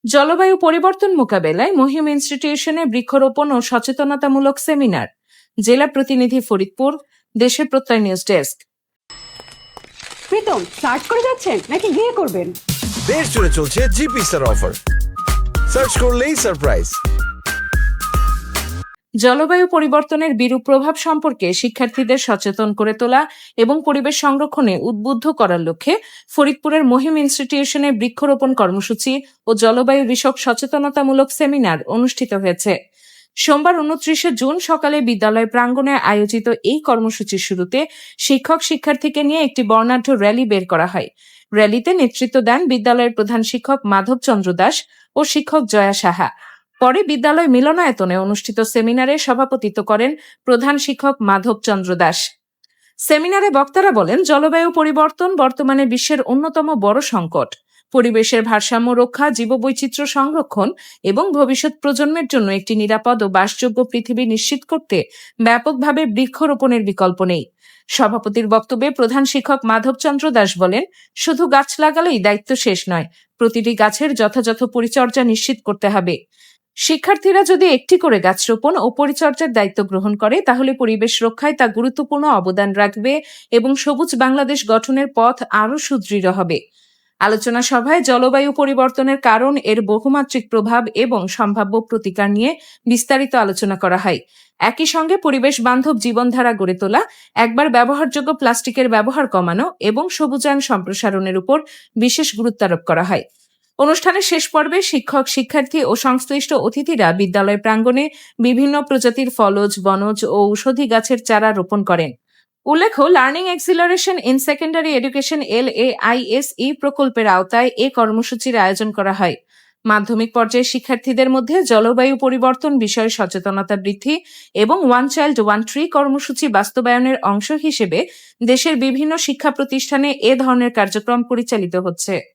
জলবায়ু পরিবর্তন মোকাবেলায় মহিম ইনস্টিটিউশনে বৃক্ষরোপণ ও সচেতনতামূলক সেমিনার। জেলা প্রতিনিধি ফরিদপুর, দেশের প্রত্যয় নিউজ ডেস্ক। প্রীতম, সার্চ করে যাচ্ছেন নাকি গিয়ে করবেন? দেশ জুড়ে চলছে জিপি স্টার অফার, সার্চ করলেই সারপ্রাইজ। জলবায়ু পরিবর্তনের বিরূপ প্রভাব সম্পর্কে শিক্ষার্থীদের সচেতন করে তোলা এবং পরিবেশ সংরক্ষণে উদ্বুদ্ধ করার লক্ষ্যে ফরিদপুরের মহিম ইনস্টিটিউশনে বৃক্ষরোপণ কর্মসূচি ও জলবায়ু বিষয়ক সচেতনতামূলক সেমিনার অনুষ্ঠিত হয়েছে। সোমবার 29 জুন সকালে বিদ্যালয় প্রাঙ্গণে আয়োজিত এই কর্মসূচির শুরুতে শিক্ষক শিক্ষার্থীকে নিয়ে একটি বর্ণাঢ্য র্যালি বের করা হয়। র্যালিতে নেতৃত্ব দেন বিদ্যালয়ের প্রধান শিক্ষক মাধব চন্দ্র দাস ও শিক্ষক জয়া সাহা। পরে বিদ্যালয় মিলনায়তনে অনুষ্ঠিত সেমিনারে সভাপতিত্ব করেন প্রধান শিক্ষক মাধব চন্দ্র দাস। সেমিনারে বক্তারা বলেন, জলবায়ু পরিবর্তন বর্তমানে বিশ্বের অন্যতম বড় সংকট। পরিবেশের ভারসাম্য রক্ষা, জীববৈচিত্র্য সংরক্ষণ এবং ভবিষ্যৎ প্রজন্মের জন্য একটি নিরাপদ ও বাসযোগ্য পৃথিবী নিশ্চিত করতে ব্যাপকভাবে বৃক্ষরোপণের বিকল্প নেই। সভাপতির বক্তব্যে প্রধান শিক্ষক মাধব চন্দ্র দাস বলেন, শুধু গাছ লাগালেই দায়িত্ব শেষ নয়, প্রতিটি গাছের যথাযথ পরিচর্যা নিশ্চিত করতে হবে। শিক্ষার্থীরা যদি একটি করে গাছ রোপণ ও পরিচর্যার দায়িত্ব গ্রহণ করে তাহলে পরিবেশ রক্ষায় তা গুরুত্বপূর্ণ অবদান রাখবে এবং সবুজ বাংলাদেশ গঠনের পথ আরও সুদৃঢ় হবে। আলোচনা সভায় জলবায়ু পরিবর্তনের কারণ, এর বহুমাত্রিক প্রভাব এবং সম্ভাব্য প্রতিকার নিয়ে বিস্তারিত আলোচনা করা হয়। একই সঙ্গে পরিবেশ বান্ধব জীবনধারা গড়ে তোলা, একবার ব্যবহারযোগ্য প্লাস্টিকের ব্যবহার কমানো এবং সবুজায়ন সম্প্রসারণের উপর বিশেষ গুরুত্ব আরোপ করা হয়। অনুষ্ঠানের শেষ পর্বে শিক্ষক, শিক্ষার্থী ও সংশ্লিষ্ট অতিথিরা বিদ্যালয় প্রাঙ্গণে বিভিন্ন প্রজাতির ফলজ, বনজ ও ঔষধি গাছের চারা রোপণ করেন। উল্লেখ্য, learning acceleration in secondary education LAISE প্রকল্পের আওতায় এ কর্মসূচির আয়োজন করা হয়। মাধ্যমিক পর্যায়ে শিক্ষার্থীদের মধ্যে জলবায়ু পরিবর্তন বিষয়ে সচেতনতা বৃদ্ধি এবং ওয়ান চাইল্ড ওয়ান ট্রি কর্মসূচি বাস্তবায়নের অংশ হিসেবে দেশের বিভিন্ন শিক্ষা প্রতিষ্ঠানে এ ধরনের কার্যক্রম পরিচালিত হচ্ছে।